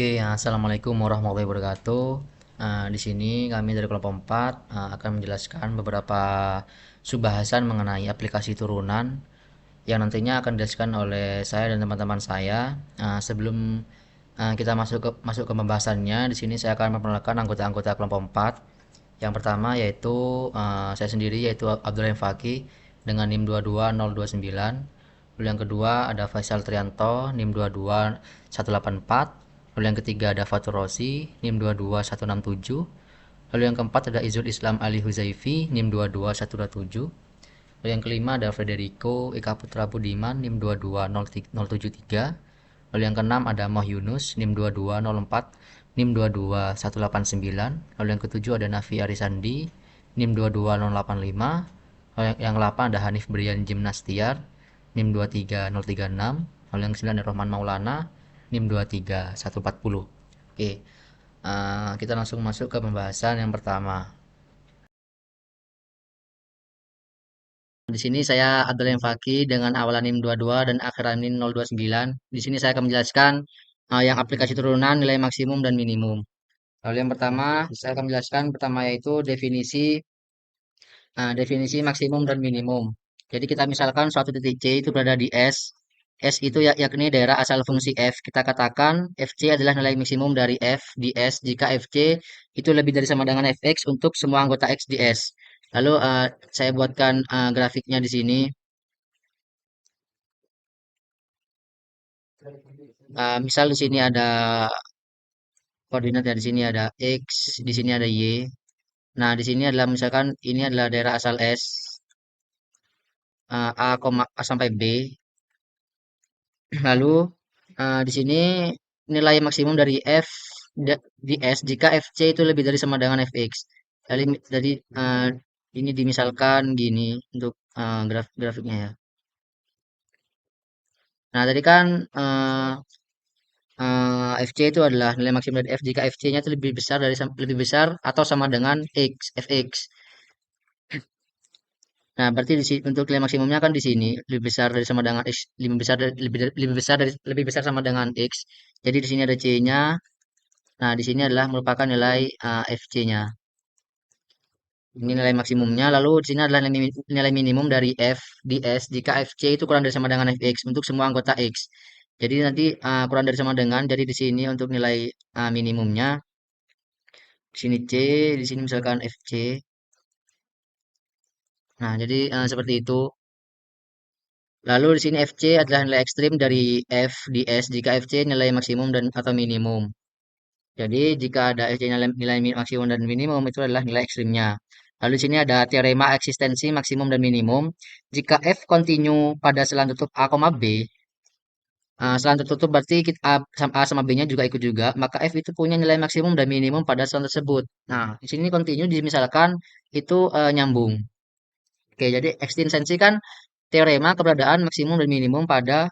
Oke, ya, assalamualaikum warahmatullahi wabarakatuh. Di sini kami dari kelompok 4 akan menjelaskan beberapa subbahasan mengenai aplikasi turunan yang nantinya akan dijelaskan oleh saya dan teman-teman saya. Sebelum kita masuk ke pembahasannya, di sini saya akan memperkenalkan anggota-anggota kelompok 4. Yang pertama yaitu saya sendiri yaitu Abdullah Faki dengan NIM 22029. Lalu yang kedua ada Faisal Trianto NIM 22184. Lalu yang ketiga ada Fatur Rosi NIM 22167. Lalu yang keempat ada Izul Islam Ali Huzaifi NIM 22127. Lalu yang kelima ada Federico Eka Putra Budiman NIM 22073. Lalu yang keenam ada Moh Yunus NIM 2204 NIM 22189. Lalu yang ketujuh ada Nafi Arisandi NIM 22085. Lalu yang ke-8 ada Hanif Brian Jimnastiar NIM 23036. Lalu yang ke-9 ada Rohman Maulana NIM 23140. Oke, kita langsung masuk ke pembahasan yang pertama. Di sini saya Abdul Faki dengan awalan NIM 22 dan akhiran NIM 029. Di sini saya akan menjelaskan yang aplikasi turunan, nilai maksimum dan minimum. Lalu yang pertama, saya akan menjelaskan pertama yaitu definisi maksimum dan minimum. Jadi kita misalkan suatu titik C itu berada di S. S itu yakni daerah asal fungsi f. Kita katakan fc adalah nilai maksimum dari f di S jika fc itu lebih dari sama dengan fx untuk semua anggota x di S. Lalu saya buatkan grafiknya di sini. Misal di sini ada koordinat ya, di sini ada x, di sini ada y. Nah, di sini adalah misalkan ini adalah daerah asal S, A sampai B. Lalu di sini nilai maksimum dari f di S jika fc itu lebih dari sama dengan fx. Jadi ini dimisalkan gini untuk grafiknya ya. Nah, tadi kan fc itu adalah nilai maksimum dari f jika fc-nya itu lebih besar atau sama dengan fx. Nah, berarti untuk nilai maksimumnya kan di sini lebih besar dari sama dengan x, lebih besar sama dengan x. Jadi di sini ada c-nya. Nah, di sini adalah merupakan nilai fc-nya. Ini nilai maksimumnya. Lalu di sini adalah nilai minimum dari f di s jika fc itu kurang dari sama dengan fx untuk semua anggota x. Jadi nanti kurang dari sama dengan. Jadi di sini untuk nilai minimumnya di sini c, di sini misalkan fc. Nah, jadi seperti itu. Lalu di sini FC adalah nilai ekstrim dari F di S jika FC nilai maksimum dan atau minimum. Jadi jika ada FC nilai maksimum dan minimum itu adalah nilai ekstrimnya. Lalu di sini ada teorema eksistensi maksimum dan minimum. Jika F kontinu pada selang tutup A, B, selang tertutup berarti A sama B-nya juga ikut juga, maka F itu punya nilai maksimum dan minimum pada selang tersebut. Nah, di sini kontinu misalkan itu nyambung. Oke, jadi ekstensi kan teorema keberadaan maksimum dan minimum pada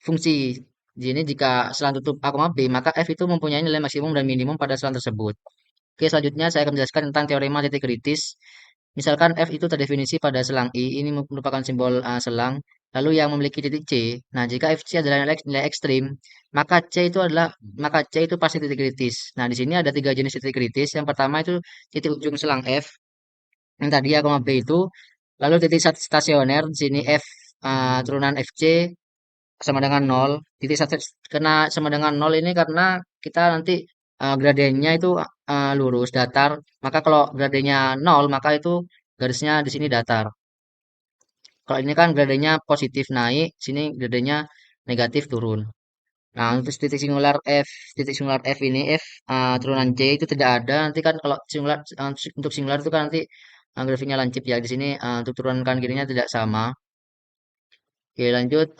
fungsi. Jadi jika selang tutup A, B, maka F itu mempunyai nilai maksimum dan minimum pada selang tersebut. Oke, selanjutnya saya akan menjelaskan tentang teorema titik kritis. Misalkan F itu terdefinisi pada selang I, ini merupakan simbol selang, lalu yang memiliki titik C. Nah, jika FC adalah nilai ekstrim, maka C itu pasti titik kritis. Nah, di sini ada tiga jenis titik kritis. Yang pertama itu titik ujung selang F, yang tadi A, B itu, lalu titik stasioner di sini F turunan FC sama dengan nol. Titik satu kena sama dengan nol ini karena kita nanti gradiennya itu lurus datar. Maka kalau gradiennya nol maka itu garisnya di sini datar. Kalau ini kan gradiennya positif naik, sini gradiennya negatif turun. Nah, untuk titik singular F ini F turunan C itu tidak ada. Nanti kan kalau untuk singular itu kan nanti grafiknya lancip ya. Di sini untuk turunkan kirinya tidak sama. Oke, lanjut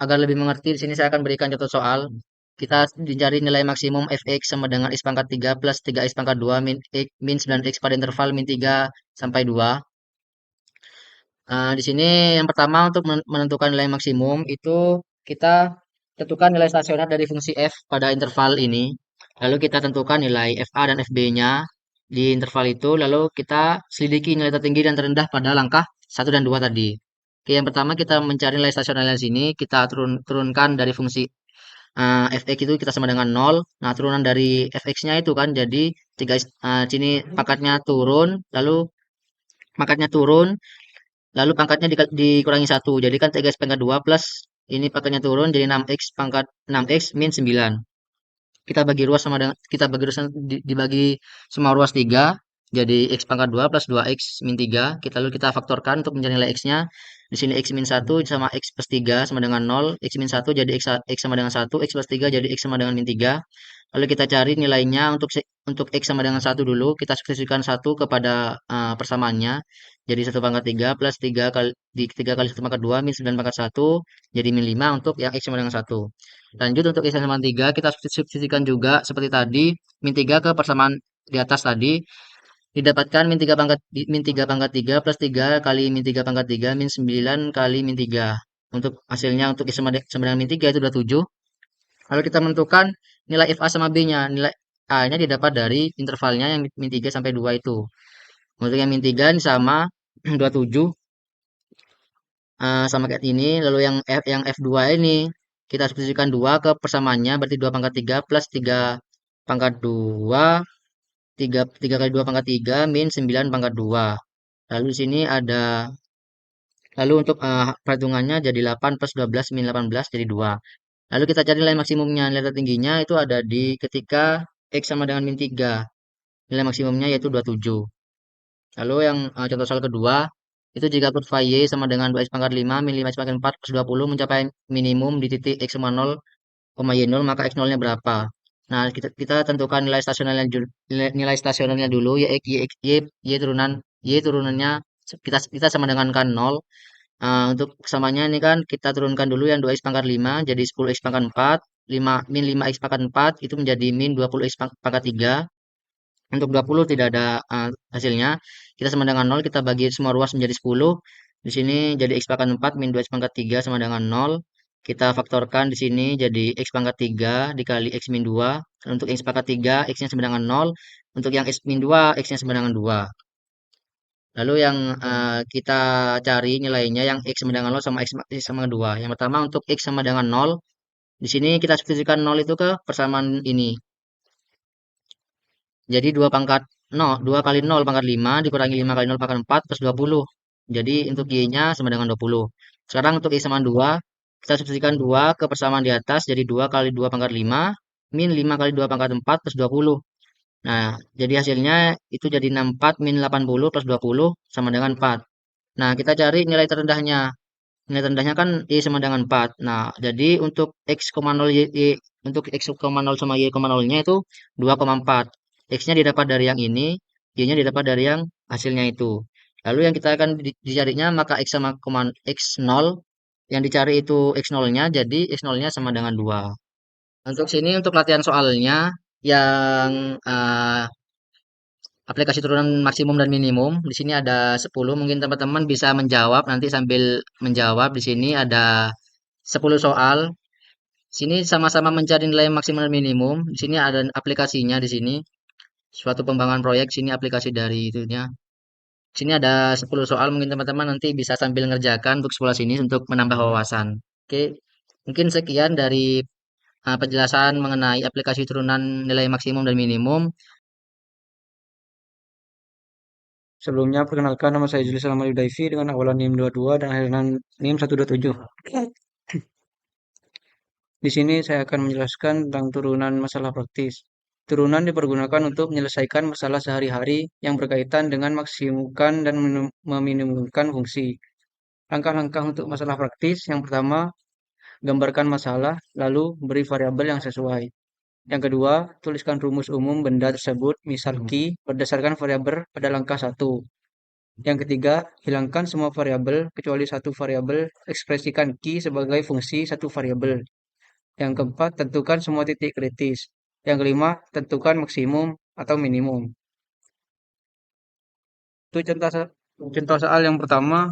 agar lebih mengerti di sini saya akan berikan contoh soal. Kita dicari nilai maksimum fx sama dengan x pangkat 3 plus 3x pangkat 2 min 9x pada interval min 3 sampai 2. Di sini yang pertama untuk menentukan nilai maksimum itu kita tentukan nilai stasioner dari fungsi f pada interval ini. Lalu kita tentukan nilai fa dan fb-nya di interval itu. Lalu kita selidiki nilai tertinggi dan terendah pada langkah 1 dan 2 tadi. Oke, yang pertama kita mencari nilai stasioner di sini, kita turunkan dari fungsi fx itu kita sama dengan nol. Nah, turunan dari fx-nya itu kan jadi sini pangkatnya turun, lalu pangkatnya turun, lalu pangkatnya dikurangi satu. Jadi kan 3x pangkat 2 plus ini pangkatnya turun jadi 6x pangkat 6x min 9. Kita bagi ruas dibagi semua ruas 3 jadi x pangkat 2 plus 2x min 3. Lalu kita faktorkan untuk mencari nilai x-nya. Di sini x min 1 sama x plus 3 sama dengan 0. X min 1 jadi x sama dengan 1. X plus 3 jadi x sama dengan min 3. Lalu kita cari nilainya untuk x sama dengan 1 dulu. Kita substitusikan 1 kepada persamaannya. Jadi 1 pangkat 3 plus 3 kali 3 kali 1 pangkat 2 min 9 pangkat 1 jadi min 5 untuk yang x sama dengan 1. Lanjut untuk x sama 3 kita substitusikan juga seperti tadi min 3 ke persamaan di atas tadi didapatkan min 3 pangkat 3 plus 3 kali min 3 pangkat 3 min 9 kali min 3. Untuk hasilnya untuk x sama dengan min 3 itu udah 7. Lalu kita menentukan nilai f a sama b-nya. Nilai a-nya didapat dari intervalnya yang min 3 sampai 2 itu. Untuk yang min 3 ini sama 27 sama kayak ini. Lalu yang F2 ini kita substitusikan 2 ke persamaannya berarti 2 pangkat 3 plus 3 pangkat 2 3 kali 2 pangkat 3 min 9 pangkat 2. Lalu di sini ada lalu untuk perhitungannya jadi 8 plus 12 min 18 jadi 2. Lalu kita cari nilai maksimumnya. Nilai tertingginya itu ada di ketika X sama dengan min 3. Nilai maksimumnya yaitu 27. Lalu yang contoh soal kedua, itu jika kurva Y sama dengan 2x pangkat 5 min 5x pangkat 4 plus 20 mencapai minimum di titik X sama 0, Y0, maka X0-nya berapa? Nah, kita tentukan nilai stasionernya dulu, Y turunannya kita sama dengan kan 0. Untuk kesamanya ini kan kita turunkan dulu yang 2x pangkat 5 jadi 10x pangkat 4, 5 min 5x pangkat 4 itu menjadi min 20x pangkat 3. Untuk 20 tidak ada hasilnya. Kita sama dengan 0, kita bagi semua ruas menjadi 10. Di sini jadi x pangkat 4 min 2x pangkat 3 sama dengan 0. Kita faktorkan di sini jadi x pangkat 3 dikali x min 2. Untuk x pangkat 3, x-nya sama dengan 0. Untuk yang x min 2, x-nya sama dengan 2. Lalu yang kita cari nilainya yang x sama dengan 0 sama x sama dengan 2. Yang pertama untuk x sama dengan 0. Di sini kita substitusikan 0 itu ke persamaan ini. Jadi 2 pangkat 0, 2 kali 0 pangkat 5 dikurangi 5 kali 0 pangkat 4 plus 20. Jadi untuk Y-nya sama dengan 20. Sekarang untuk Y sama 2, kita substitusikan 2 ke persamaan di atas. Jadi 2 kali 2 pangkat 5 min 5 kali 2 pangkat 4 plus 20. Nah, jadi hasilnya itu jadi 64 min 80 plus 20 sama dengan 4. Nah, kita cari nilai terendahnya. Nilai terendahnya kan Y sama dengan 4. Nah, jadi untuk X,0 untuk X,0 sama Y,0-nya itu 2,4. X-nya didapat dari yang ini, Y-nya didapat dari yang hasilnya itu. Lalu yang kita akan dicarinya maka X sama X0 yang dicari itu X0-nya jadi X0-nya sama dengan 2. Untuk sini untuk latihan soalnya yang aplikasi turunan maksimum dan minimum. Di sini ada 10. Mungkin teman-teman bisa menjawab nanti sambil menjawab. Di sini ada 10 soal. Sini sama-sama mencari nilai maksimum dan minimum. Di sini ada aplikasinya di sini. Suatu pengembangan proyek sini aplikasi dari itunya. Sini ada 10 soal. Mungkin teman-teman nanti bisa sambil ngerjakan untuk sekolah sini untuk menambah wawasan. Oke. Mungkin sekian dari penjelasan mengenai aplikasi turunan nilai maksimum dan minimum. Sebelumnya, perkenalkan nama saya Julius Salamali Daifi dengan awalan NIM 22 dan akhiran NIM 127. Di sini saya akan menjelaskan tentang turunan masalah praktis. Turunan dipergunakan untuk menyelesaikan masalah sehari-hari yang berkaitan dengan maksimumkan dan meminimumkan fungsi. Langkah-langkah untuk masalah praktis. Yang pertama, gambarkan masalah, lalu beri variabel yang sesuai. Yang kedua, tuliskan rumus umum benda tersebut, misal key, berdasarkan variabel pada langkah 1. Yang ketiga, hilangkan semua variabel kecuali satu variabel, ekspresikan key sebagai fungsi satu variabel. Yang keempat, tentukan semua titik kritis. Yang kelima, tentukan maksimum atau minimum. Itu contoh soal yang pertama,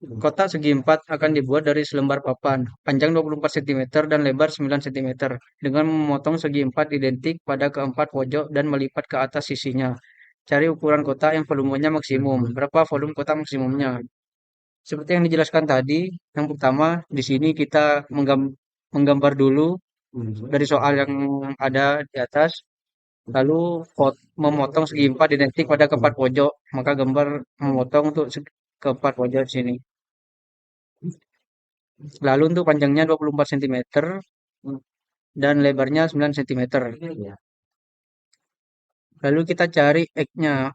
kotak segi 4 akan dibuat dari selembar papan, panjang 24 cm dan lebar 9 cm, dengan memotong segi 4 identik pada keempat pojok dan melipat ke atas sisinya. Cari ukuran kotak yang volumenya maksimum. Berapa volume kotak maksimumnya? Seperti yang dijelaskan tadi, yang pertama di sini kita menggambar dulu dari soal yang ada di atas, lalu memotong segi empat identik pada keempat pojok, maka gambar memotong untuk keempat pojok di sini. Lalu untuk panjangnya 24 cm dan lebarnya 9 cm. Lalu kita cari X-nya.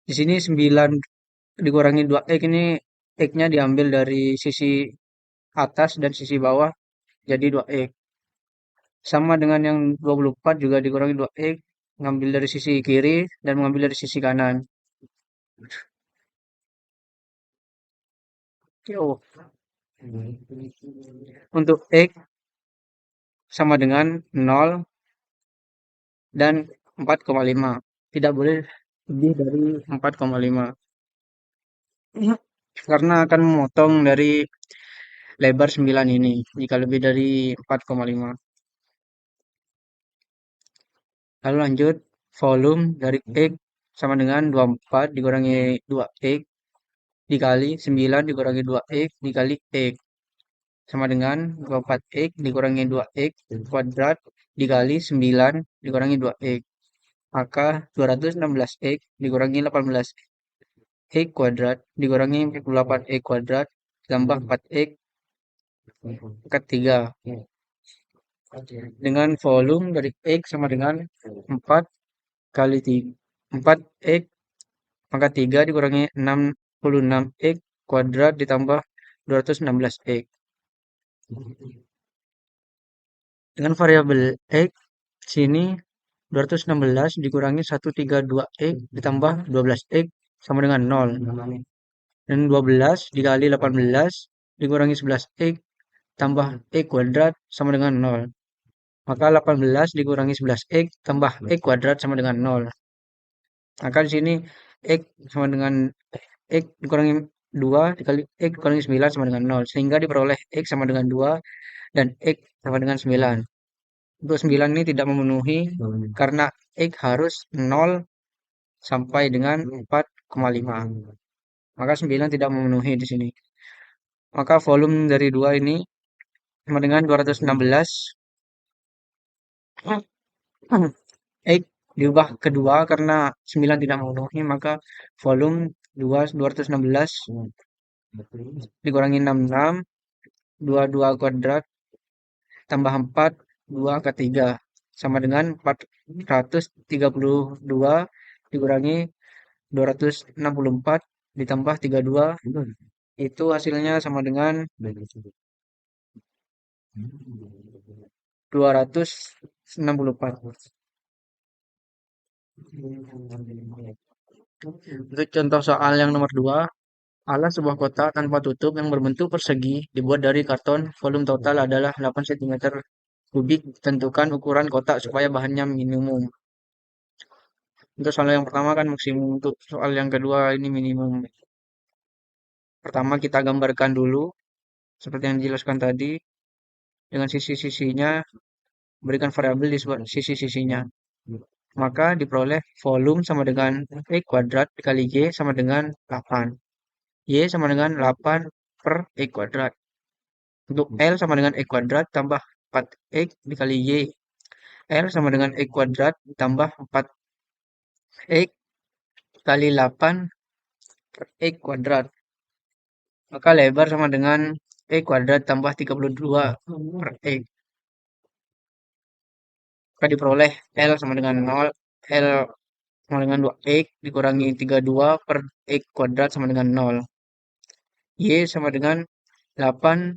Di sini 9 dikurangi 2X ini X-nya diambil dari sisi atas dan sisi bawah jadi 2X. Sama dengan yang 24 juga dikurangi 2X, ngambil dari sisi kiri dan mengambil dari sisi kanan. Yo. Untuk X sama dengan 0 dan 4,5. Tidak boleh lebih dari 4,5. Karena akan memotong dari lebar 9 ini jika lebih dari 4,5. Lalu lanjut, volume dari X sama dengan 24 dikurangi 2X dikali 9 dikurangi 2X dikali X sama dengan 24X dikurangi 2X kuadrat dikali 9 dikurangi 2X. Maka 216X dikurangi 18X kuadrat dikurangi 48X kuadrat tambah 4X pangkat 3. Dengan volume dari X sama dengan 4 kali 3. 4X pangkat 3 dikurangi 66X kuadrat ditambah 216X. Dengan variabel X, sini 216 dikurangi 132X ditambah 12X sama dengan 0. Dan 12 dikali 18 dikurangi 11X tambah X kuadrat sama dengan 0. Maka 18 dikurangi 11X tambah X kuadrat sama dengan 0. Maka di sini X sama dengan X dikurangi 2 dikali X dikurangi 9 sama dengan 0. Sehingga diperoleh X sama dengan 2 dan X sama dengan 9. Untuk 9 ini tidak memenuhi karena X harus 0 sampai dengan 4,5. Maka 9 tidak memenuhi di sini. Maka volume dari 2 ini sama dengan 216. X diubah kedua karena 9 tidak memenuhi, maka volume 216 dikurangi 66, 22 kuadrat tambah 4, 2 ke 3 sama dengan 432 dikurangi 264 ditambah 32 itu hasilnya sama dengan 264. Untuk contoh soal yang nomor 2, alas sebuah kotak tanpa tutup yang berbentuk persegi dibuat dari karton. Volume total adalah 8 cm kubik. Tentukan ukuran kotak supaya bahannya minimum. Untuk soal yang pertama kan maksimum, untuk soal yang kedua ini minimum. Pertama kita gambarkan dulu seperti yang dijelaskan tadi dengan sisi-sisinya, berikan variabel di sisi-sisinya. Maka diperoleh volume sama dengan X kuadrat dikali Y sama dengan 8. Y sama dengan 8 per X kuadrat. Untuk L sama dengan X kuadrat tambah 4X dikali Y. L sama dengan X kuadrat tambah 4X kali 8 per X kuadrat. Maka lebar sama dengan X kuadrat tambah 32 per X. Maka diperoleh L sama dengan 0. L sama dengan 2X dikurangi 32 per X kuadrat sama dengan 0. Y sama dengan 8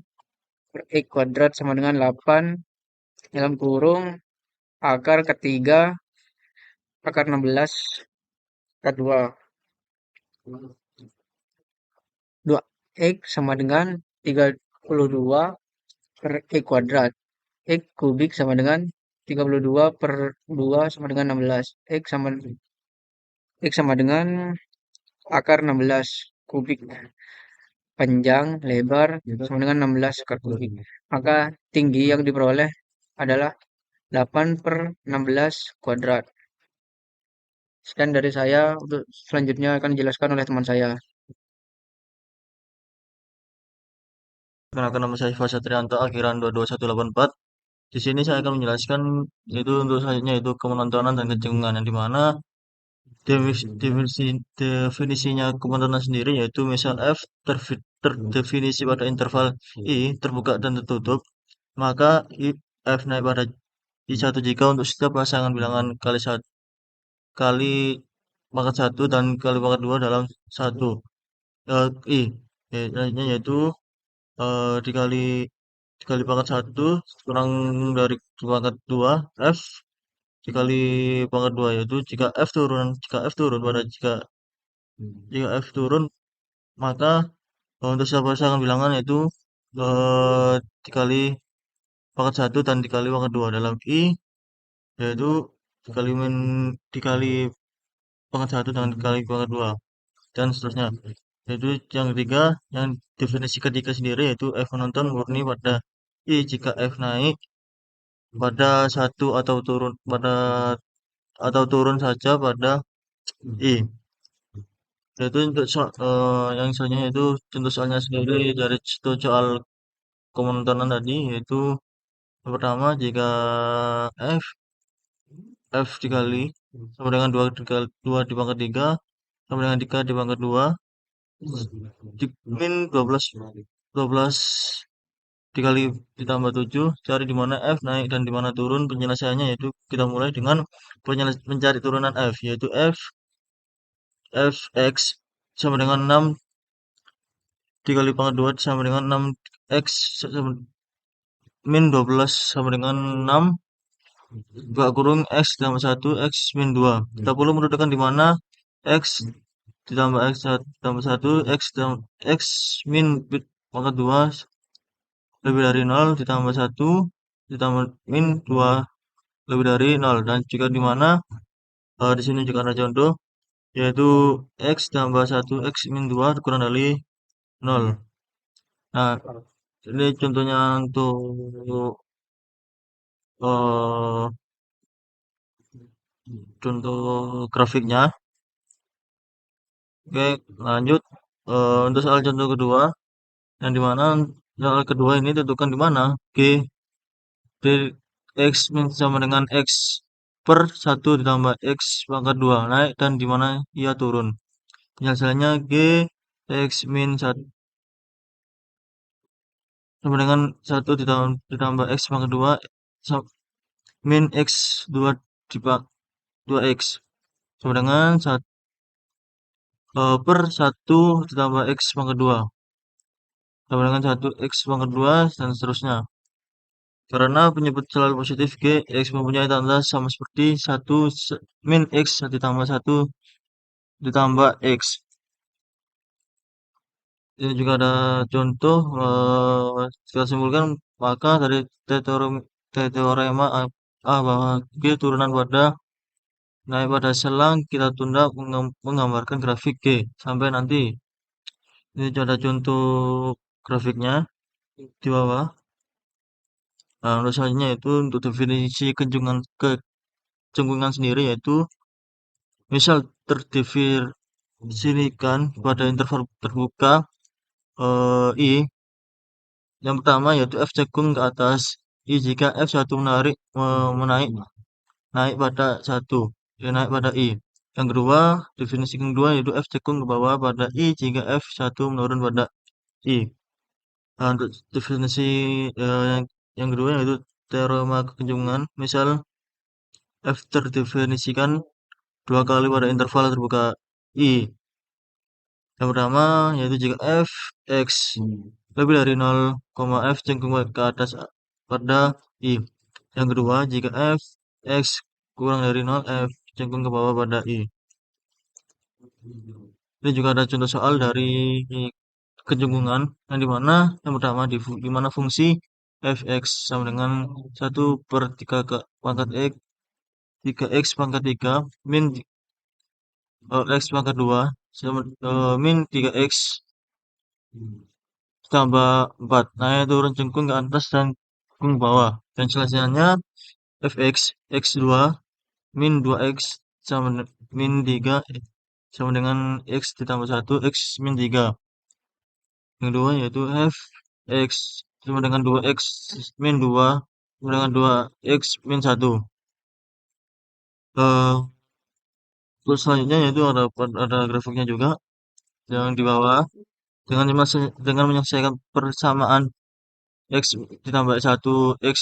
per X kuadrat sama dengan 8 dalam kurung akar ketiga akar 16 akar 2. 2X sama dengan 32 per X kuadrat. X kubik sama dengan 32 per 2 sama dengan 16. X sama dengan akar 16 kubik. Panjang, lebar, sama dengan 16 akar kubik. Maka tinggi yang diperoleh adalah 8 per 16 kuadrat. Sekian dari saya, untuk selanjutnya akan dijelaskan oleh teman saya. Perkenalkan nama saya Iva Satrianto, akhiran 22184. Di sini saya akan menjelaskan itu untuk selanjutnya itu kemenontonan dan kecenderungan yang dimana definisinya kemenontonan sendiri yaitu misal F terdefinisi pada interval I terbuka dan tertutup, maka F naik pada I1 jika untuk setiap pasangan bilangan kali satu kali pangkat satu dan kali pangkat dua dalam satu I selanjutnya yaitu dikali dikali pangkat satu kurang dari pangkat dua F dikali pangkat dua yaitu jika F turun pada jika jika F turun maka untuk setiap pasangan bilangan yaitu eh, dikali pangkat satu dan dikali pangkat dua dalam I yaitu dikali pangkat satu dan dikali pangkat dua dan seterusnya. Yaitu yang ketiga, yang definisi ketiga sendiri yaitu F menonton murni pada I jika F naik pada satu atau turun saja pada I. Yaitu untuk yang selanjutnya itu contoh soalnya sendiri dari soal kemontonan tadi yaitu yang pertama jika F F dikali sama dengan 2 dikali 2 di pangkat 3 sama dengan 3 di pangkat 2 min 12 dikali ditambah 7 cari di mana F naik dan di mana turun. Penyelesaiannya yaitu kita mulai dengan mencari turunan F yaitu Fx sama dengan 6 dikali pangkat 2 sama dengan 6x min 12 sama dengan 6 buka kurung x ditambah 1 x min 2. Kita perlu menentukan di mana x ditambah x ditambah 1 x min pangkat 2 lebih dari 0 ditambah 1 ditambah min 2 lebih dari 0 dan jika di mana di sini juga ada contoh yaitu x tambah 1 x min 2 kurang dari 0. Nah, ini contohnya untuk eh, contoh grafiknya. Oke, lanjut untuk soal contoh kedua yang dimana soal kedua ini tentukan di mana G dari x min sama dengan x per 1 ditambah x pangkat 2 naik dan di mana ia turun. Penyelesaiannya G x min 1 sama dengan 1 ditambah x pangkat 2 min x 2 2x sama dengan per 1 ditambah x pangkat 2 sama dengan 1 x pangkat 2 dan seterusnya. Karena penyebut selalu positif G, X mempunyai tanda sama seperti 1 min X ditambah 1 ditambah X. Ini juga ada contoh, kita simpulkan maka dari teorema A bahwa G turunan pada naik pada selang kita tunda menggambarkan grafik G sampai nanti. Ini juga ada contoh grafiknya di bawah. Nah, untuk selanjutnya itu untuk definisi kecengkungan sendiri yaitu misal terdefinisikan pada interval terbuka I yang pertama yaitu F cekung ke atas I jika F1 menaik naik pada naik pada I. Yang kedua, definisi kedua yaitu F cekung ke bawah pada I jika F1 menurun pada I. Nah, untuk definisi yang kedua yaitu teorema kecengkungan, misal F terdefinisikan dua kali pada interval terbuka I. Yang pertama yaitu jika f x lebih dari 0, f cengkung ke atas pada I. Yang kedua jika f x kurang dari 0, f cengkung ke bawah pada I. Ini juga ada contoh soal dari kecengkungan yang dimana yang pertama di mana fungsi fx sama dengan 1 per 3 ke pangkat x 3x pangkat 3 min x pangkat 2 sama min 3x tambah 4. Naik turun cengkung ke atas dan cengkung ke bawah. Dan selesainya fx x2 min 2x sama min 3 sama dengan x ditambah 1 x min 3. Yang kedua yaitu f X sama dengan 2X min 2 sama dengan 2X min 1. Terus selanjutnya yaitu ada grafiknya juga yang di bawah dengan menyelesaikan persamaan X ditambah 1, X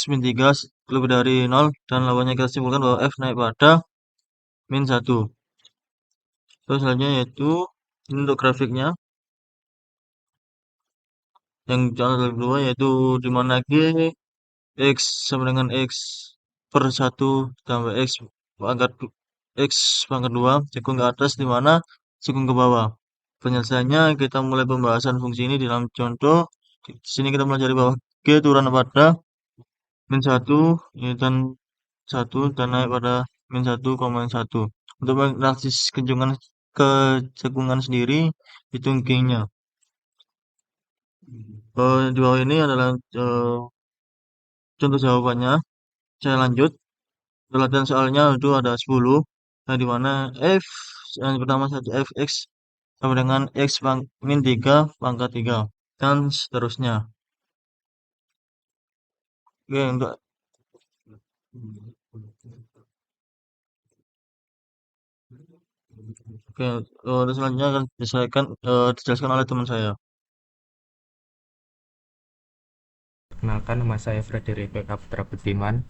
min 3 lebih dari 0 dan lawannya kita simpulkan bahwa F naik pada min 1. Terus selanjutnya yaitu ini untuk grafiknya yang contoh kedua yaitu di mana G X sama dengan X per 1 tambah pangkat X pangkat 2 cekung ke atas di mana cekung ke bawah. Penyelesaiannya kita mulai pembahasan fungsi ini dalam contoh. Di sini kita pelajari bahwa G turun pada min 1 dan 1 dan naik pada min 1, 1. Untuk menganalisis kecekungan sendiri hitung G-nya. Di bawah ini adalah contoh jawabannya. Saya lanjut. Latihan soalnya itu ada 10. Nah, di mana F yang pertama satu Fx sama dengan X min 3 pangkat 3 dan seterusnya. Oke, untuk selanjutnya akan dijelaskan oleh teman saya. Perkenalkan, nama saya Frederick Beka Putra Budiman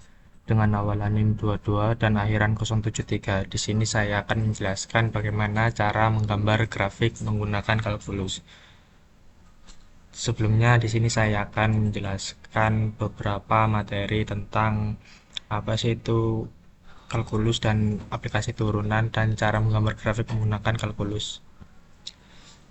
dengan awalan NIM 22 dan akhiran 073. Di sini saya akan menjelaskan bagaimana cara menggambar grafik menggunakan kalkulus. Sebelumnya di sini saya akan menjelaskan beberapa materi tentang apa sih itu kalkulus dan aplikasi turunan dan cara menggambar grafik menggunakan kalkulus.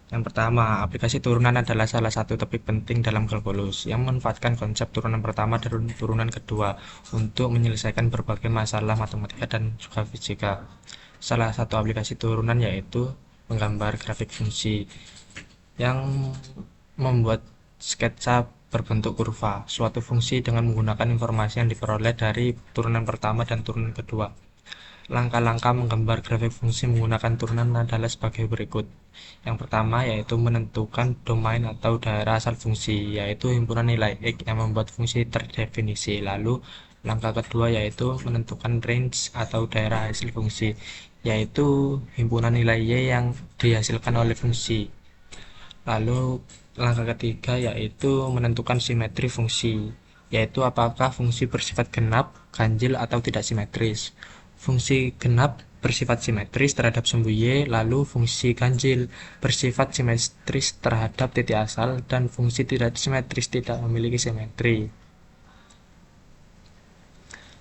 Yang pertama, aplikasi turunan adalah salah satu topik penting dalam kalkulus yang memanfaatkan konsep turunan pertama dan turunan kedua untuk menyelesaikan berbagai masalah matematika dan juga fisika. Salah satu aplikasi turunan yaitu menggambar grafik fungsi yang membuat sketsa berbentuk kurva suatu fungsi dengan menggunakan informasi yang diperoleh dari turunan pertama dan turunan kedua. Langkah-langkah menggambar grafik fungsi menggunakan turunan adalah sebagai berikut. Yang pertama yaitu menentukan domain atau daerah asal fungsi, yaitu himpunan nilai X yang membuat fungsi terdefinisi. Lalu langkah kedua yaitu menentukan range atau daerah hasil fungsi, yaitu himpunan nilai Y yang dihasilkan oleh fungsi. Lalu langkah ketiga yaitu menentukan simetri fungsi, yaitu apakah fungsi bersifat genap, ganjil, atau tidak simetris. Fungsi genap bersifat simetris terhadap sumbu Y, lalu fungsi ganjil bersifat simetris terhadap titik asal, dan fungsi tidak simetris tidak memiliki simetri.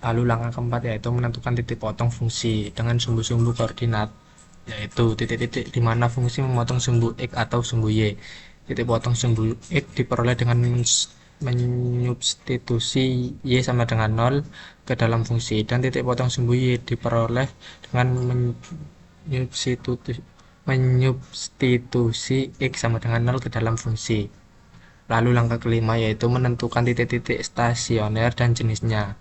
Lalu langkah keempat yaitu menentukan titik potong fungsi dengan sumbu-sumbu koordinat, yaitu titik-titik di mana fungsi memotong sumbu X atau sumbu Y. Titik potong sumbu X diperoleh dengan menyubstitusi Y sama dengan 0 ke dalam fungsi, dan titik potong sumbu Y diperoleh dengan menyubstitusi X sama dengan 0 ke dalam fungsi. Lalu langkah kelima yaitu menentukan titik-titik stasioner dan jenisnya,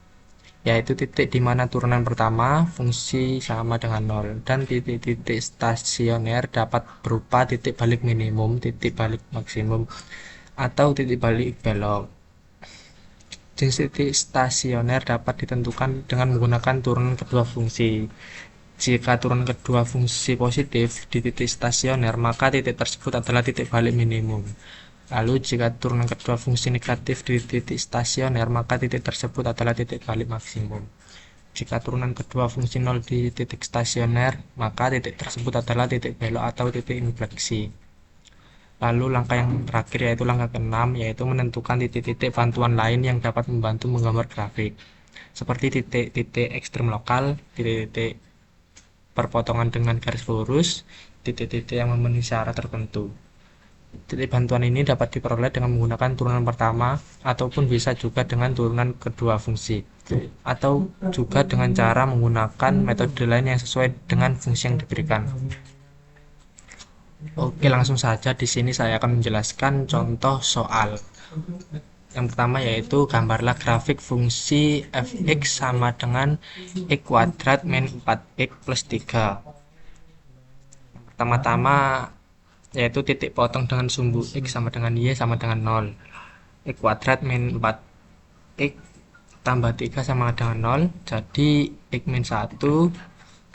yaitu titik di mana turunan pertama fungsi sama dengan 0, dan titik-titik stasioner dapat berupa titik balik minimum, titik balik maksimum, atau titik balik belok. Jenis titik stasioner dapat ditentukan dengan menggunakan turunan kedua fungsi. Jika turunan kedua fungsi positif di titik stasioner, maka titik tersebut adalah titik balik minimum. Lalu jika turunan kedua fungsi negatif di titik stasioner, maka titik tersebut adalah titik balik maksimum. Jika turunan kedua fungsi 0 di titik stasioner, maka titik tersebut adalah titik belok atau titik infleksi. Lalu langkah yang terakhir yaitu langkah ke-6, yaitu menentukan titik-titik bantuan lain yang dapat membantu menggambar grafik, seperti titik-titik ekstrem lokal, titik-titik perpotongan dengan garis lurus, titik-titik yang memenuhi syarat tertentu. Titik bantuan ini dapat diperoleh dengan menggunakan turunan pertama ataupun bisa juga dengan turunan kedua fungsi, atau juga dengan cara menggunakan metode lain yang sesuai dengan fungsi yang diberikan. Oke, langsung saja di sini saya akan menjelaskan contoh soal. Yang pertama yaitu gambarlah grafik fungsi fx sama dengan x kuadrat min 4x plus 3. Pertama-tama yaitu titik potong dengan sumbu X sama dengan Y sama dengan 0. X kuadrat min 4X tambah 3 sama dengan 0, jadi X min 1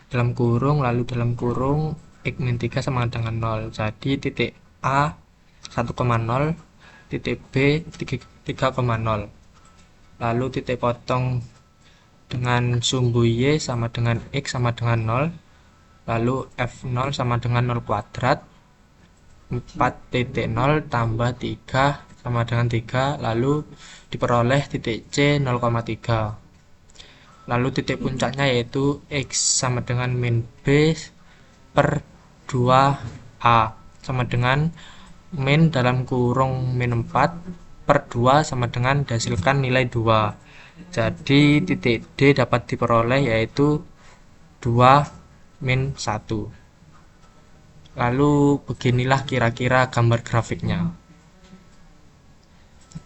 dalam kurung, lalu dalam kurung X min 3 sama dengan 0, jadi titik A 1,0, titik B 3,0. Lalu titik potong dengan sumbu Y sama dengan X sama dengan 0, lalu F0 sama dengan 0 kuadrat, 4,0 tambah 3 sama dengan 3, lalu diperoleh titik C 0,3. Lalu titik puncaknya yaitu X sama dengan min B per 2A sama dengan min dalam kurung min 4 per 2 sama dengan dihasilkan nilai 2. Jadi titik D dapat diperoleh yaitu 2 min 1. Lalu beginilah kira-kira gambar grafiknya.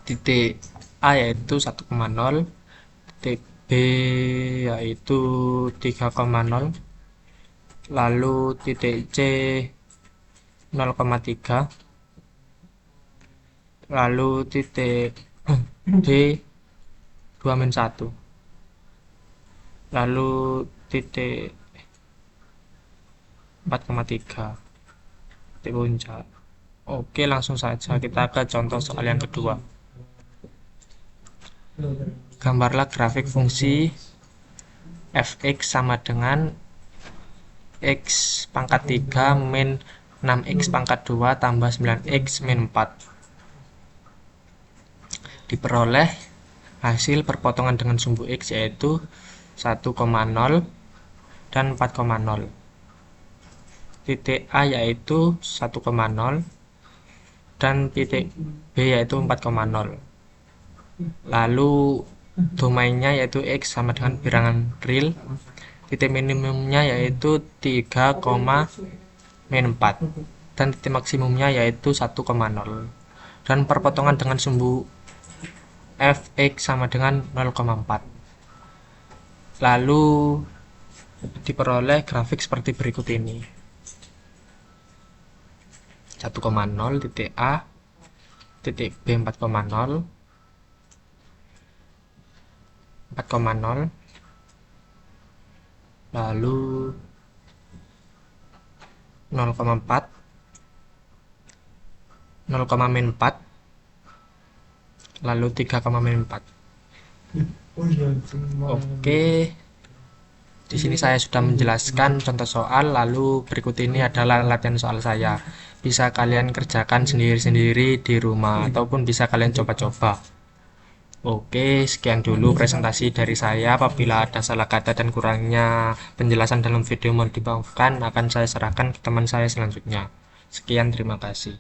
Titik A yaitu 1,0, titik B yaitu 3,0, lalu titik C 0,3, lalu titik D 2 min 1, lalu titik 4,3, titik puncak. Oke, langsung saja kita ke contoh soal yang kedua. Gambarlah grafik fungsi fx sama dengan x pangkat 3 min 6x pangkat 2 tambah 9x min 4. Diperoleh hasil perpotongan dengan sumbu x yaitu 1,0 dan 4,0. Titik A yaitu 1,0 dan titik B yaitu 4,0. Lalu domainnya yaitu x sama dengan bilangan real. Titik minimumnya yaitu 3, min 4 dan titik maksimumnya yaitu 1,0. Dan perpotongan dengan sumbu fx sama dengan 0,4. Lalu diperoleh grafik seperti berikut ini. 1,0 titik A, titik B 4,0, 4,0, lalu 0,4, 0,4, lalu 3,4. Oke, di sini saya sudah menjelaskan contoh soal, lalu berikut ini adalah latihan soal saya. Bisa kalian kerjakan sendiri-sendiri di rumah ataupun bisa kalian coba-coba. Oke, sekian dulu presentasi dari saya. Apabila ada salah kata dan kurangnya penjelasan dalam video mohon dimaafkan, akan saya serahkan ke teman saya selanjutnya. Sekian, terima kasih.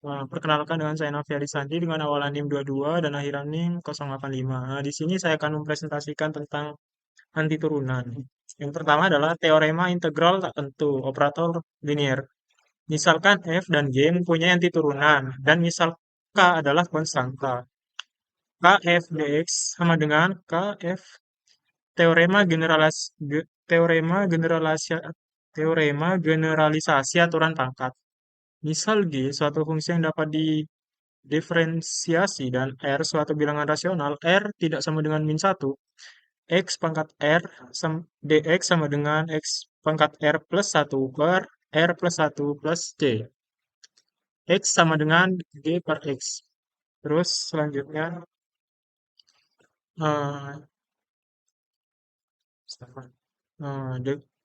Perkenalkan dengan saya Noviadi Sandi dengan awalan NIM 22 dan akhiran NIM 085. Nah, di sini saya akan mempresentasikan tentang anti turunan. Yang pertama adalah teorema integral tak tentu, operator linear. Misalkan f dan g mempunyai anti turunan, dan misal k adalah konstanta. Kf dx sama dengan kf teorema generalisasi aturan pangkat. Misal G suatu fungsi yang dapat didiferensiasi dan R suatu bilangan rasional, R tidak sama dengan min 1, X pangkat dx sama dengan X pangkat R plus 1 per R plus 1 plus C. X sama dengan G per X. Terus selanjutnya,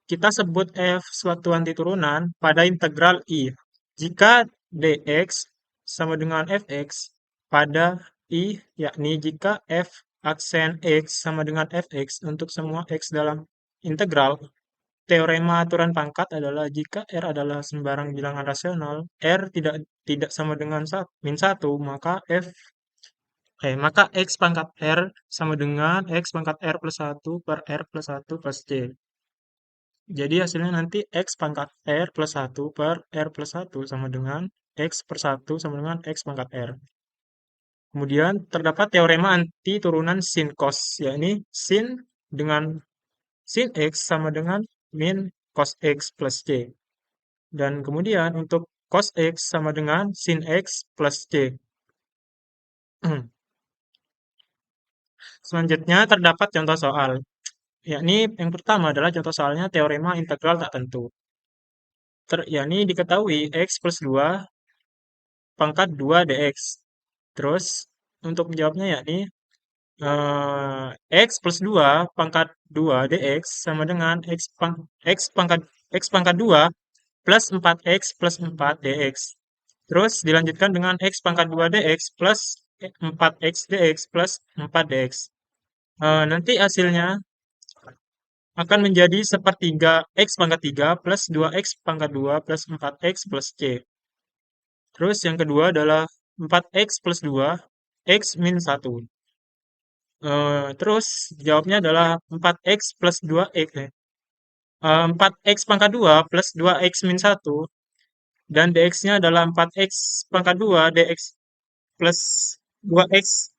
kita sebut F suatu anti turunan pada integral I. Jika dx sama dengan fx pada I, yakni jika f aksen x sama dengan fx untuk semua x dalam integral, teorema aturan pangkat adalah jika R adalah sembarang bilangan rasional, R tidak sama dengan min 1, maka X pangkat R sama dengan X pangkat R plus 1 per R plus 1 plus C. Jadi hasilnya nanti X pangkat R plus 1 per R plus 1 sama dengan X per 1 sama dengan X pangkat R. Kemudian terdapat teorema anti turunan sin cos, yakni sin dengan sin X sama dengan min cos X plus C. Dan kemudian untuk cos X sama dengan sin X plus C. Selanjutnya terdapat contoh soal, yakni yang pertama adalah contoh soalnya teorema integral tak tentu. Yakni diketahui X plus 2 pangkat 2 dx. Terus untuk menjawabnya yakni X plus 2 pangkat 2 dx sama dengan X pangkat 2 plus 4x plus 4 dx. Terus dilanjutkan dengan X pangkat 2 dx plus 4x dx plus 4 dx. Nanti hasilnya akan menjadi sepertiga X pangkat 3 plus 2x pangkat 2 plus 4x plus C. Terus yang kedua adalah 4x plus 2, X min 1. Terus jawabnya adalah 4x plus 2x. 4x pangkat 2 plus 2x min 1. Dan dx-nya adalah 4x pangkat 2 dx plus 2x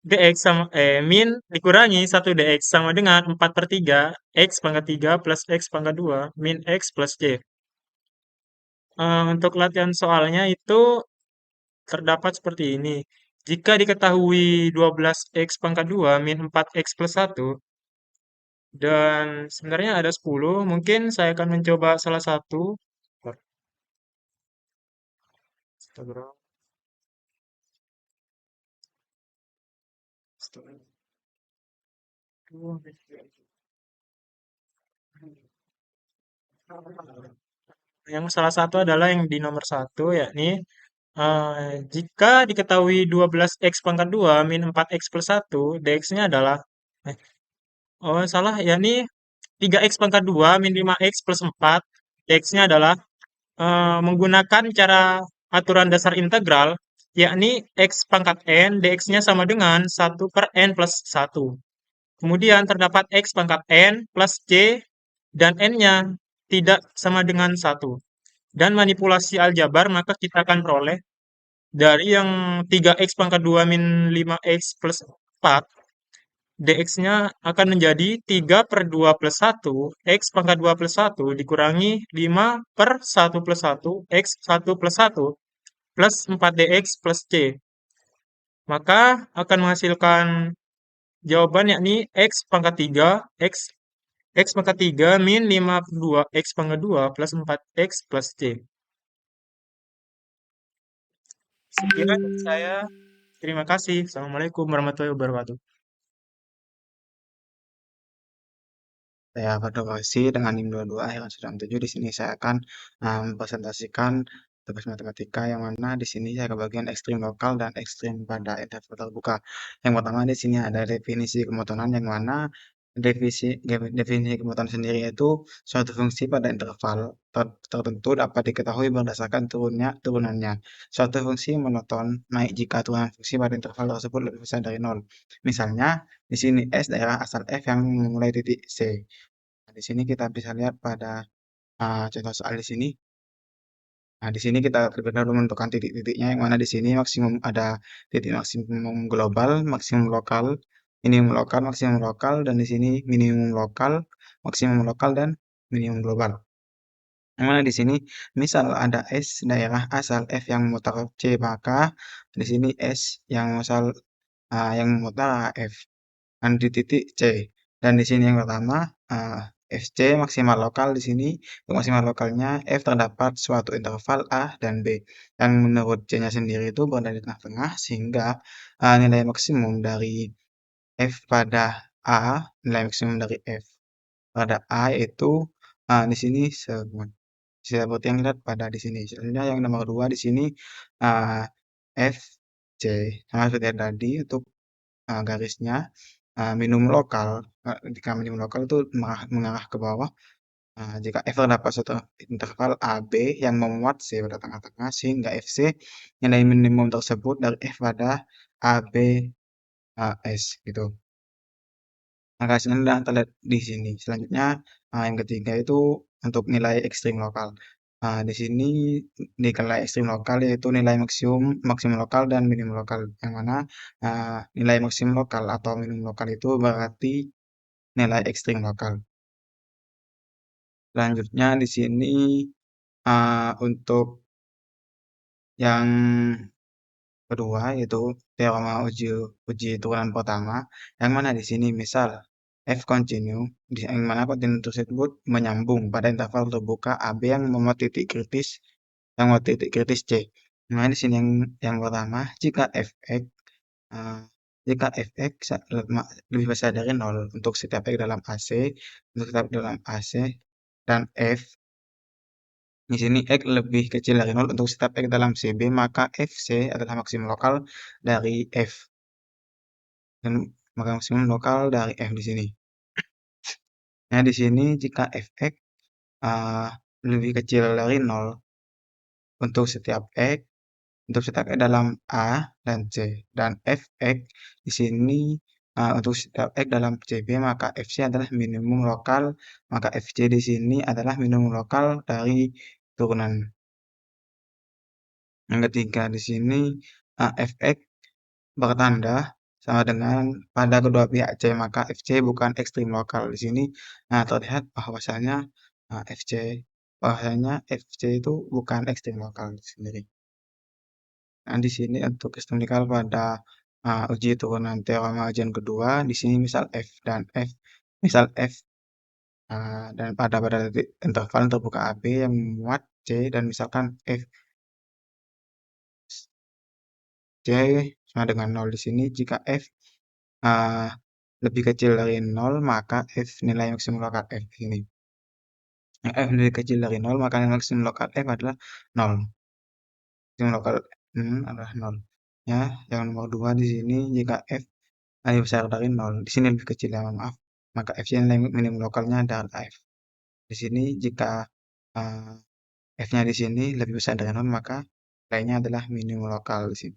dx sama min dikurangi 1 dx sama dengan 4 per 3 x pangkat 3 plus x pangkat 2 min x plus c. Untuk latihan soalnya itu terdapat seperti ini. Jika diketahui 12x pangkat 2 min 4x plus 1 dan sebenarnya ada 10, mungkin saya akan mencoba salah satu. Astagfirullah. Yang salah satu adalah yang di nomor 1, yakni jika diketahui 12x pangkat 2 min 4x plus 1, dx-nya adalah eh, oh salah, yakni 3x pangkat 2 min 5x plus 4, dx-nya adalah menggunakan cara aturan dasar integral, yakni x pangkat n, dx-nya sama dengan 1 per n plus 1. Kemudian terdapat x pangkat n plus c dan n-nya tidak sama dengan 1. Dan manipulasi aljabar, maka kita akan peroleh dari yang 3x pangkat 2 min 5x plus 4, dx-nya akan menjadi 3 per 2 plus 1, x pangkat 2 plus 1 dikurangi 5 per 1 plus 1, x 1 plus 1 plus 4 dx plus c. Maka akan menghasilkan jawaban yakni x pangkat 3, x pangkat 3 min 5 per 2, x pangkat 2 plus 4x plus c. Sekian dari saya. Terima kasih. Assalamualaikum warahmatullahi wabarakatuh. Saya berdiskusi dengan NIM 22 yang sudah 7. Di sini saya akan mempresentasikan tugas matematika yang mana di sini saya kebagian ekstrim lokal dan ekstrim pada interval terbuka. Yang pertama di sini ada definisi kemotonan yang mana definisi kemotonan sendiri itu suatu fungsi pada interval tertentu dapat diketahui berdasarkan turunannya. Suatu fungsi monoton naik jika turunan fungsi pada interval tersebut lebih besar dari 0. Misalnya di sini S daerah asal F yang memulai titik C. Nah, di sini kita bisa lihat pada contoh soal di sini. Nah, di sini kita terlebih dahulu menentukan titik-titiknya, yang mana di sini maksimum ada titik maksimum global, maksimum lokal, minimum lokal, maksimum lokal, dan di sini minimum lokal, maksimum lokal, dan minimum global. Yang mana di sini misal ada S daerah asal F yang memutar C, maka di sini S yang memutar F dan di titik C. Dan di sini yang pertama FC maksimal lokal di sini untuk maksimal lokalnya F terdapat suatu interval A dan B yang menurut C-nya sendiri itu berada di tengah-tengah sehingga nilai maksimum dari F pada A, nilai maksimum dari F pada A itu di sini seperti yang lihat pada di sini. Selanjutnya yang nomor 2 di sini F C sama seperti tadi untuk garisnya minimum lokal. Jika minimum lokal itu mengarah ke bawah. Jika F terdapat suatu interval AB yang memuat C pada tengah-tengah sehingga FC nilai minimum tersebut dari F pada AB S gitu. Maka hasilnya terlihat di sini. Selanjutnya yang ketiga itu untuk nilai ekstrim lokal. Di sini nilai ekstrim lokal yaitu nilai maksimum lokal dan minimum lokal. Yang mana nilai maksimum lokal atau minimum lokal itu berarti nilai ekstrim lokal. Selanjutnya di sini untuk yang kedua yaitu teorema uji turunan pertama, yang mana di sini misal f continue, yang mana kontinu tersebut menyambung pada interval terbuka AB yang memuat titik kritis C. Nah, di sini yang pertama, uh, jika fx lebih besar dari 0 untuk setiap x dalam AC, dan f di sini x lebih kecil dari 0 untuk setiap x dalam CB, maka FC adalah maksimum lokal dari F. Dan maka maksimum lokal dari F di sini. Nah, di sini jika fx lebih kecil dari 0 untuk setiap x dalam A dan C, dan fx di sini untuk setiap x dalam CB, maka FC adalah minimum lokal, maka FC di sini adalah minimum lokal dari turunan. Yang ketiga di sini fx bertanda sama dengan pada kedua pihak C, maka FC bukan ekstrim lokal. Di sini terlihat bahwasanya FC itu bukan ekstrim lokal sendiri. Nah, di sini untuk ekstrim lokal pada uji turunan teorema ujian kedua, di sini misal F dan pada interval terbuka AB yang memuat C, dan misalkan F C sama dengan 0 di sini, jika F lebih kecil dari 0, maka F nilai maksimum lokal F di sini. Yang F lebih kecil dari 0, maka nilai maksimum lokal F adalah 0. Maksimum lokal adalah 0. Ya, yang nomor 2 di sini, jika F lebih besar dari 0, di sini lebih kecil ya, maaf, maka F nilai minimum lokalnya adalah F. Di sini jika F-nya di sini lebih besar dari 0, maka nilainya adalah minimum lokal di sini.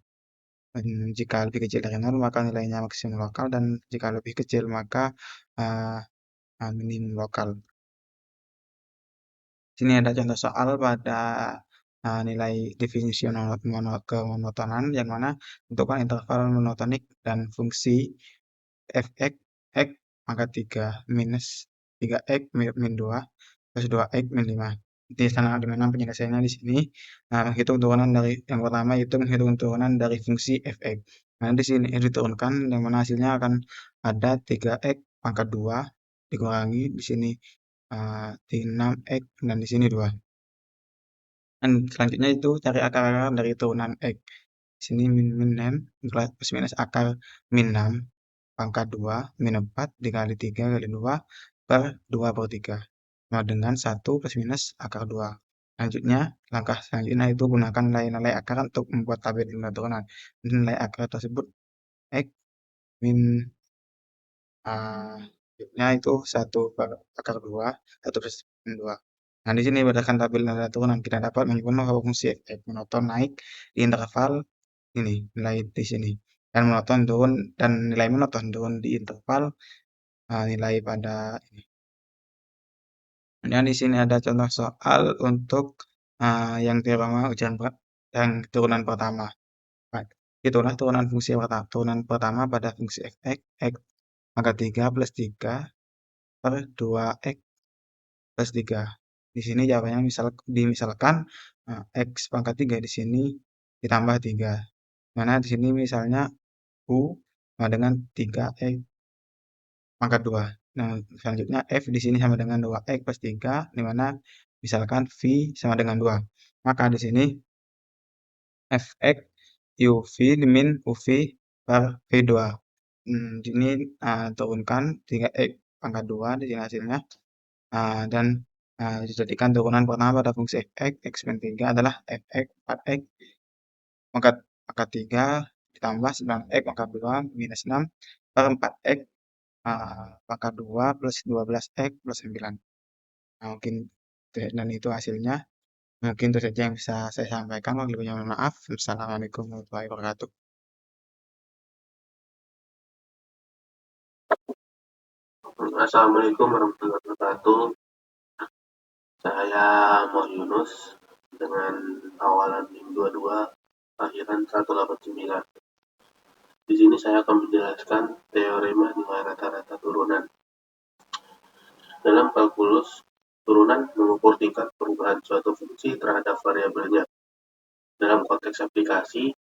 Dan jika lebih kecil dari 0, maka nilainya maksimum lokal, dan jika lebih kecil maka minimum lokal. Sini ada contoh soal pada nilai definisi kemonotonan, yang mana tentukan interval monotonik dan fungsi fx x pangkat 3 minus 3x min 2 plus 2x min 5. Di sana dengan penyelesaiannya di sini. Menghitung turunan dari yang pertama itu menghitung turunan dari fungsi fx. Nah, di sini diturunkan, yang mana hasilnya akan ada 3x pangkat 2 dikurangi di sini 6x, dan di sini 2. Dan selanjutnya itu cari akar-akar dari turunan x. Di sini min 6 plus minus akar min 6 pangkat 2 min 4 dikali 3 kali 2 per 2 per 3 sama dengan 1 plus minus akar 2. Selanjutnya, langkah selanjutnya itu gunakan nilai-nilai akar untuk membuat tabel nilai turunan. Nilai akar tersebut x min nya itu 1 per akar 2, 1 plus min 2. Nah, di sini berdasarkan tabel nilai turunan kita dapat menyebut bahwa fungsi f monoton naik di interval ini, nilai di sini, dan monoton turun, dan nilai monoton turun di interval nilai pada ini. Dan di sini ada contoh soal untuk yang teorema yang turunan pertama. Itulah turunan fungsi pertama. Turunan pertama pada fungsi fx x pangkat 3 plus 3 per 2x plus 3. Di sini jawabannya misalkan x pangkat 3 di sini ditambah 3. Mana di sini misalnya U sama dengan 3x pangkat 2. Nah, selanjutnya F di sini sama dengan 2x plus 3, di mana misalkan V sama dengan 2. Maka di sini Fx UV min UV per V2. Di sini turunkan 3x pangkat 2 di sini hasilnya. Dan dijadikan turunan pertama pada fungsi fx, x min 3 adalah fx 4x pangkat 3 ditambah 9x pangkat 2 minus 6 per 4x pangkat 2 plus 12x plus 9. Nah, mungkin dan itu hasilnya. Mungkin itu saja yang bisa saya sampaikan. Kalau lebihnya mohon maaf. Assalamualaikum warahmatullahi wabarakatuh. Assalamualaikum warahmatullahi wabarakatuh. Saya Muhammad Yunus dengan awalan NIM 22 akhiran 189. Di sini saya akan menjelaskan teorema nilai rata-rata turunan. Dalam kalkulus turunan mengukur tingkat perubahan suatu fungsi terhadap variabelnya. Dalam konteks aplikasi,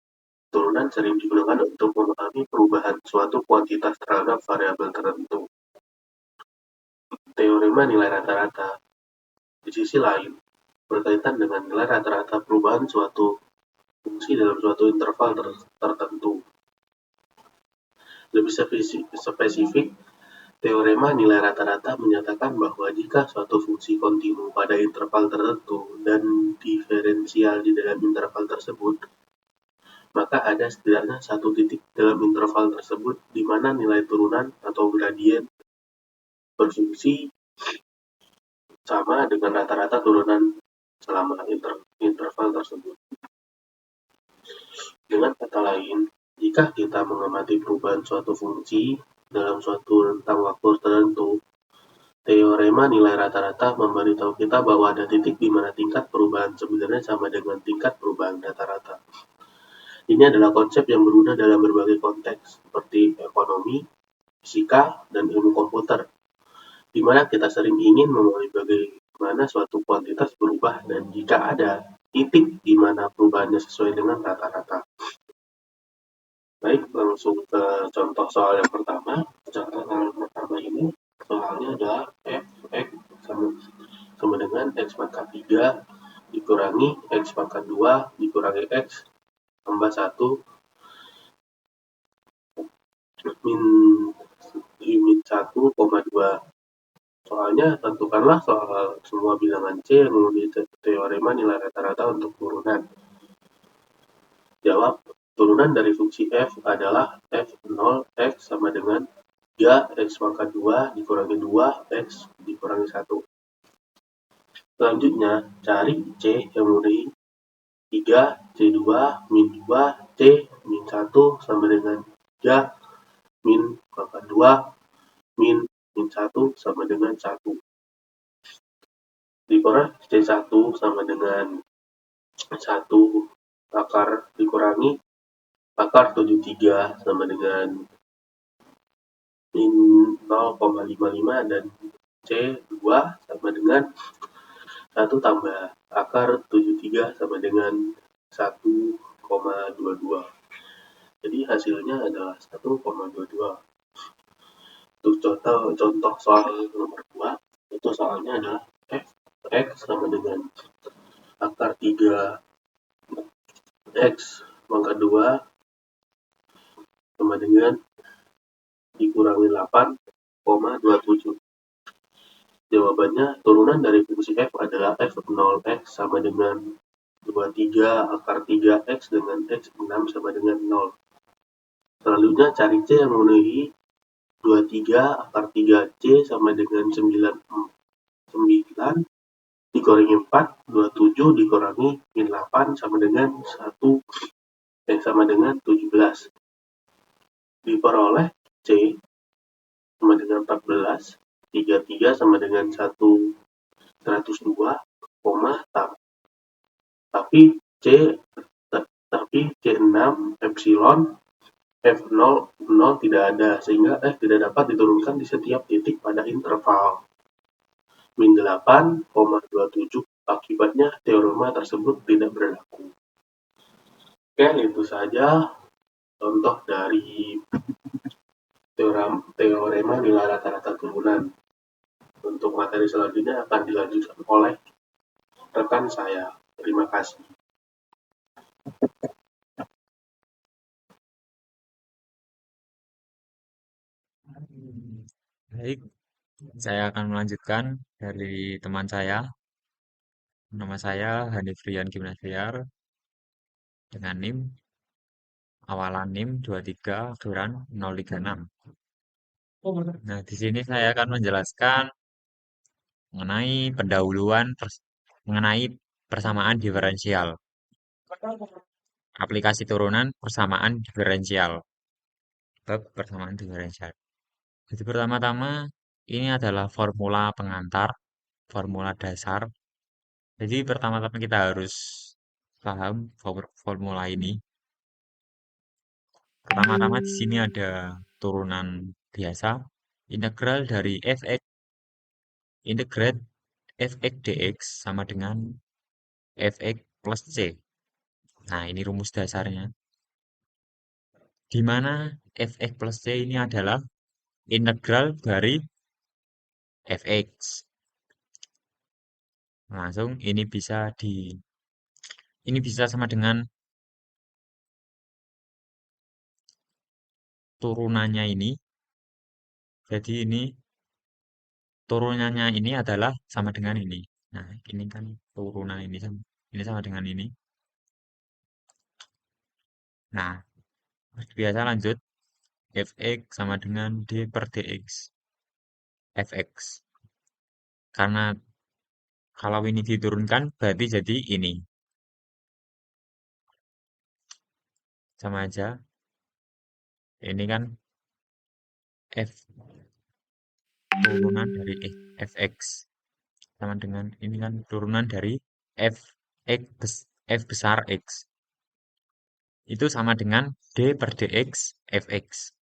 turunan sering digunakan untuk memahami perubahan suatu kuantitas terhadap variabel tertentu. Teorema nilai rata-rata, di sisi lain, berkaitan dengan nilai rata-rata perubahan suatu fungsi dalam suatu interval tertentu. Lebih spesifik, teorema nilai rata-rata menyatakan bahwa jika suatu fungsi kontinu pada interval tertentu dan diferensial di dalam interval tersebut, maka ada setidaknya satu titik dalam interval tersebut di mana nilai turunan atau gradien berfungsi sama dengan rata-rata turunan selama interval tersebut. Dengan kata lain, jika kita mengamati perubahan suatu fungsi dalam suatu rentang waktu tertentu, teorema nilai rata-rata memberitahu kita bahwa ada titik di mana tingkat perubahan sebenarnya sama dengan tingkat perubahan rata-rata. Ini adalah konsep yang berguna dalam berbagai konteks, seperti ekonomi, fisika, dan ilmu komputer, di mana kita sering ingin memahami bagaimana suatu kuantitas berubah dan jika ada titik di mana perubahannya sesuai dengan rata-rata. Baik, langsung ke contoh soal yang pertama. Contoh soal yang pertama ini, soalnya adalah f(x) sama dengan x pangkat 3 dikurangi x pangkat 2 dikurangi x tambah 1 min 1,2. Soalnya tentukanlah soal semua bilangan C yang memenuhi teorema nilai rata-rata untuk turunan. Jawab, turunan dari fungsi f adalah f0x sama dengan 3x pangkat 2 dikurangi 2x dikurangi 1. Selanjutnya, cari C yang memenuhi 3, C2, min 2, C, min 1 sama dengan 3, min pangkat 2, min 1 sama dengan 1. Dikorek C1 sama dengan 1 akar dikurangi akar 73 sama dengan min 0,55 dan C2 sama dengan 1 tambah akar 73 sama dengan 1,22. Jadi hasilnya adalah 1,22. Untuk contoh soal nomor 2, itu soalnya adalah f(x) sama dengan akar 3 x pangkat 2 sama dengan dikurangi 8,27. Jawabannya, turunan dari fungsi f adalah f0x sama dengan 23 akar 3x dengan x 6 sama dengan 0. Selanjutnya cari C yang memenuhi 23 akar 3C sama dengan 9 dikurangi 4, 27 dikurangi min 8 sama dengan 17. Diperoleh C sama dengan 14, 33 sama dengan 102, tapi C6 epsilon F0 tidak ada, sehingga F tidak dapat diturunkan di setiap titik pada interval min 8,27. Akibatnya teorema tersebut tidak berlaku. Oke, itu saja contoh dari teorema nilai rata-rata turunan. Untuk materi selanjutnya akan dilanjutkan oleh rekan saya. Terima kasih. Baik, saya akan melanjutkan dari teman saya. Nama saya Hanifrian Gimnastiar dengan NIM awalan NIM 23 akhiran 036. Nah, di sini saya akan menjelaskan mengenai pendahuluan mengenai persamaan diferensial. Aplikasi turunan persamaan diferensial. Bab persamaan diferensial. Jadi pertama-tama ini adalah formula pengantar, formula dasar. Jadi pertama-tama kita harus paham formula ini. Pertama-tama di sini ada turunan biasa, integral dari fx integrate fx dx sama dengan fx plus c. Nah, ini rumus dasarnya. Di mana fx plus c ini adalah integral dari fx. Langsung ini bisa sama dengan turunannya ini. Jadi ini turunannya ini adalah sama dengan ini. Nah, ini kan turunan ini sama dengan ini. Nah, biasa lanjut fx sama dengan d per dx fx. Karena kalau ini diturunkan berarti jadi ini. Sama aja. Ini kan f turunan dari fx sama dengan ini kan turunan dari f besar x. Itu sama dengan d per dx fx.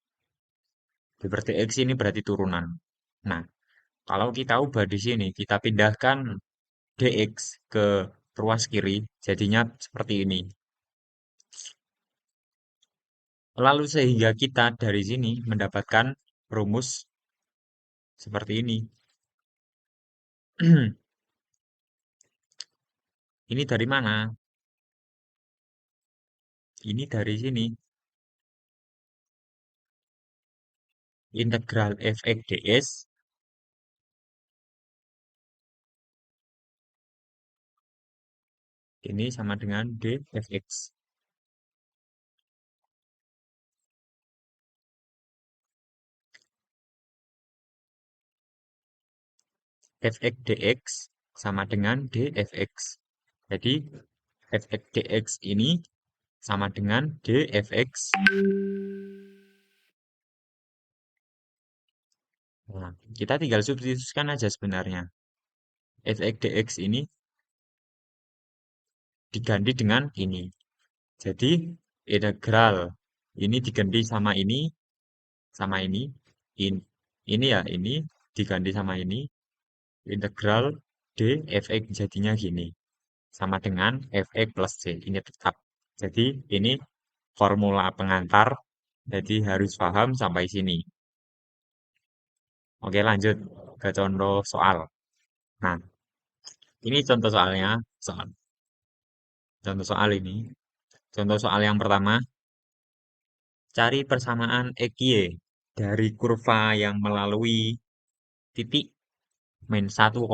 D per dx ini berarti turunan. Nah, kalau kita ubah di sini, kita pindahkan dx ke ruas kiri, jadinya seperti ini. Lalu sehingga kita dari sini mendapatkan rumus seperti ini. Ini dari mana? Ini dari sini. Integral fx ds ini sama dengan dfx. Fx dx sama dengan dfx. Jadi fx dx ini sama dengan dfx. Nah, kita tinggal substitusikan aja sebenarnya. Fx dx ini diganti dengan ini. Jadi integral ini diganti sama ini, sama ini. Ini ya, ini diganti sama ini. Integral dfx jadinya gini. Sama dengan fx plus c. Ini tetap. Jadi ini formula pengantar. Jadi harus paham sampai sini. Oke, lanjut ke contoh soal. Nah, ini contoh soalnya. Contoh soal ini. Contoh soal yang pertama. Cari persamaan XY dari kurva yang melalui titik min 1,2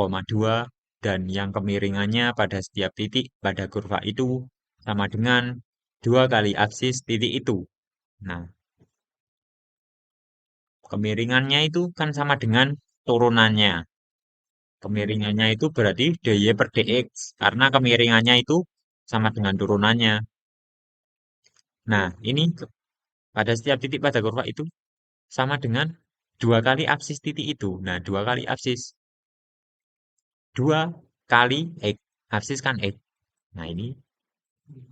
dan yang kemiringannya pada setiap titik pada kurva itu sama dengan 2 kali aksis titik itu. Nah, kemiringannya itu kan sama dengan turunannya. Kemiringannya itu berarti dy per dx karena kemiringannya itu sama dengan turunannya. Nah, ini pada setiap titik pada kurva itu sama dengan 2 kali aksis titik itu. Nah, 2 kali aksis. 2 kali x. Aksis kan x. Nah, ini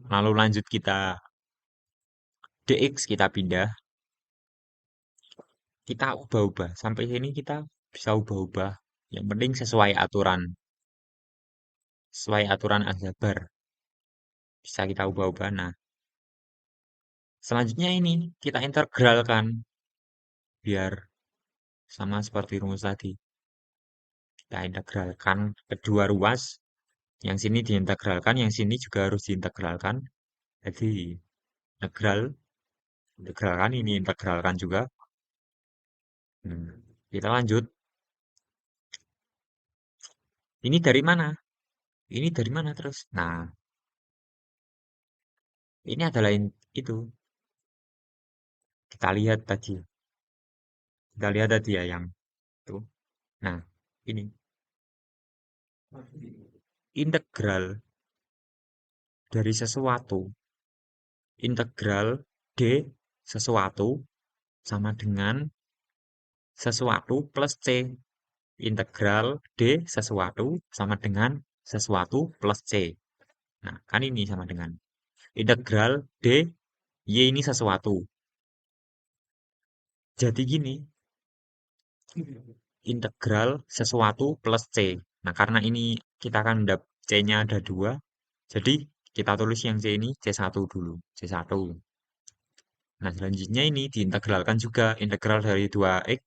lalu lanjut kita dx kita pindah. Kita ubah-ubah. Sampai sini kita bisa ubah-ubah. Yang penting sesuai aturan. Sesuai aturan aljabar. Bisa kita ubah-ubah. Nah, selanjutnya ini kita integralkan. Biar sama seperti rumus tadi. Kita integralkan kedua ruas. Yang sini diintegralkan, yang sini juga harus diintegralkan. Jadi integralkan ini integralkan juga. Kita lanjut. Ini dari mana? Ini dari mana terus? Nah, ini adalah itu. Kita lihat tadi. Kita lihat tadi ya yang itu. Nah, ini integral dari sesuatu. Integral D sesuatu sama dengan sesuatu plus C. Integral D sesuatu sama dengan sesuatu plus C. Nah, kan ini sama dengan integral D Y ini sesuatu. Jadi gini, integral sesuatu plus C. Nah, karena ini kita akan C-nya ada 2, jadi kita tulis yang C ini C1 dulu, C1. Nah, selanjutnya ini diintegralkan juga, integral dari 2x,